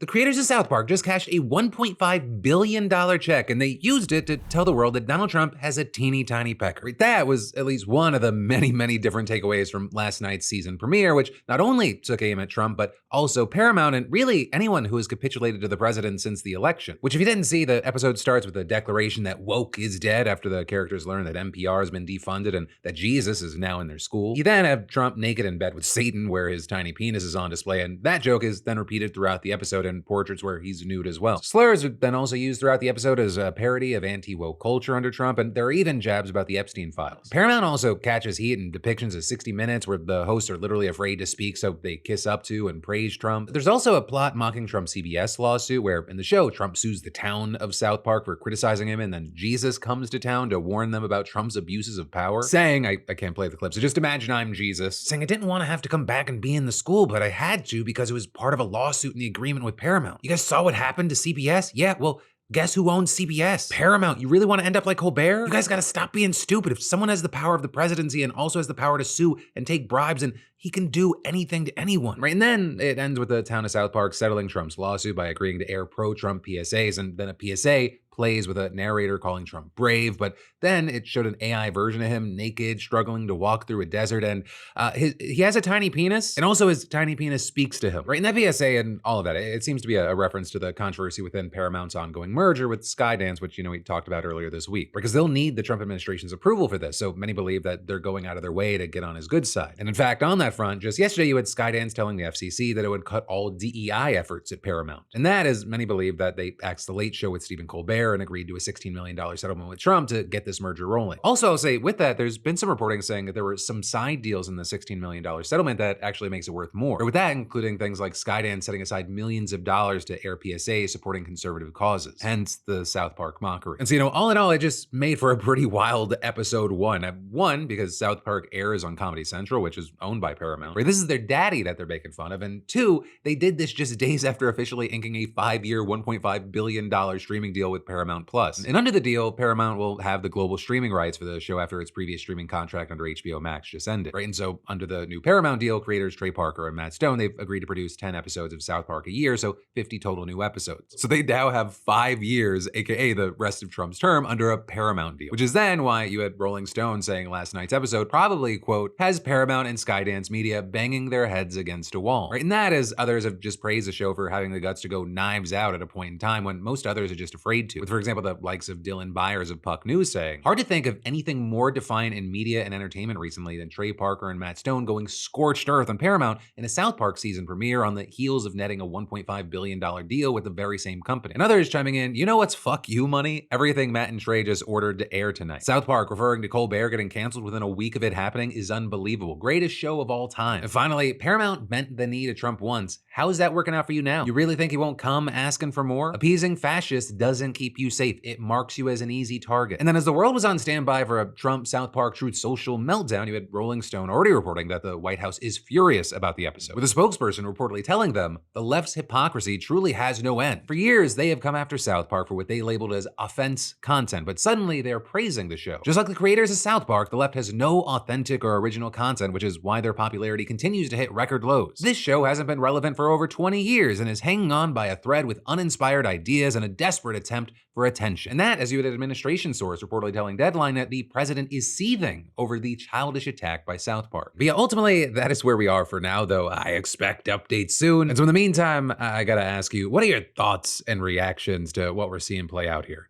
The creators of South Park just cashed a $1.5 billion check, and they used it to tell the world that Donald Trump has a teeny tiny pecker. That was at least one of the many different takeaways from last night's season premiere, which not only took aim at Trump, but also Paramount and really anyone who has capitulated to the president since the election. Which, if you didn't see, the episode starts with a declaration that woke is dead after the characters learn that NPR has been defunded and that Jesus is now in their school. You then have Trump naked in bed with Satan, where his tiny penis is on display, and that joke is then repeated throughout the episode in portraits where he's nude as well. Slurs are then also used throughout the episode as a parody of anti-woke culture under Trump, and there are even jabs about the Epstein files. Paramount also catches heat in depictions of 60 Minutes where the hosts are literally afraid to speak, so they kiss up to and praise Trump. There's also a plot mocking Trump's CBS lawsuit where in the show, Trump sues the town of South Park for criticizing him, and then Jesus comes to town to warn them about Trump's abuses of power, saying, I can't play the clip, so just imagine I'm Jesus, saying I didn't want to have to come back and be in the school, but I had to because it was part of a lawsuit in the agreement with Paramount. You guys saw what happened to CBS? Yeah, well, guess who owns CBS? Paramount. You really want to end up like Colbert? You guys gotta stop being stupid. If someone has the power of the presidency and also has the power to sue and take bribes, and he can do anything to anyone, right? And then it ends with the town of South Park settling Trump's lawsuit by agreeing to air pro-Trump PSAs, and then a PSA plays with a narrator calling Trump brave, but then it showed an AI version of him naked, struggling to walk through a desert, and he has a tiny penis, and also his tiny penis speaks to him, right? In that PSA and all of that, it seems to be a reference to the controversy within Paramount's ongoing merger with Skydance, which, we talked about earlier this week, because they'll need the Trump administration's approval for this, so many believe that they're going out of their way to get on his good side. And in fact, on that front, just yesterday you had Skydance telling the FCC that it would cut all DEI efforts at Paramount. And that is, many believe that they axed the Late Show with Stephen Colbert and agreed to a $16 million settlement with Trump to get this merger rolling. Also, I'll say with that, there's been some reporting saying that there were some side deals in the $16 million settlement that actually makes it worth more. Or with that, including things like Skydance setting aside millions of dollars to air PSA supporting conservative causes, hence the South Park mockery. And so, all in all, it just made for a pretty wild episode one. One, because South Park airs on Comedy Central, which is owned by Paramount. Right? This is their daddy that they're making fun of. And two, they did this just days after officially inking a 5-year, $1.5 billion streaming deal with Paramount Plus. And under the deal, Paramount will have the global streaming rights for the show after its previous streaming contract under HBO Max just ended, right? And so under the new Paramount deal, creators Trey Parker and Matt Stone, they've agreed to produce 10 episodes of South Park a year, so 50 total new episodes. So they now have 5 years, aka the rest of Trump's term, under a Paramount deal, which is then why you had Rolling Stone saying last night's episode probably, quote, has Paramount and Skydance Media banging their heads against a wall, right? And that is, others have just praised the show for having the guts to go knives out at a point in time when most others are just afraid to. With, for example, the likes of Dylan Byers of Puck News saying, hard to think of anything more defiant in media and entertainment recently than Trey Parker and Matt Stone going scorched earth on Paramount in a South Park season premiere on the heels of netting a $1.5 billion deal with the very same company. And others chiming in, you know what's fuck you money? Everything Matt and Trey just ordered to air tonight. South Park referring to Colbert getting canceled within a week of it happening is unbelievable. Greatest show of all time. And finally, Paramount bent the knee to Trump once. How is that working out for you now? You really think he won't come asking for more? Appeasing fascists doesn't keep you safe. It marks you as an easy target. And then as the world was on standby for a Trump South Park Truth Social meltdown, you had Rolling Stone already reporting that the White House is furious about the episode, with a spokesperson reportedly telling them the left's hypocrisy truly has no end. For years, they have come after South Park for what they labeled as offense content, but suddenly they're praising the show. Just like the creators of South Park, the left has no authentic or original content, which is why their popularity continues to hit record lows. This show hasn't been relevant for over 20 years and is hanging on by a thread with uninspired ideas and a desperate attempt for attention. And that, as you had an administration source reportedly telling Deadline, that the president is seething over the childish attack by South Park. But yeah, ultimately, that is where we are for now, though I expect updates soon. And so in the meantime, I gotta ask you, what are your thoughts and reactions to what we're seeing play out here?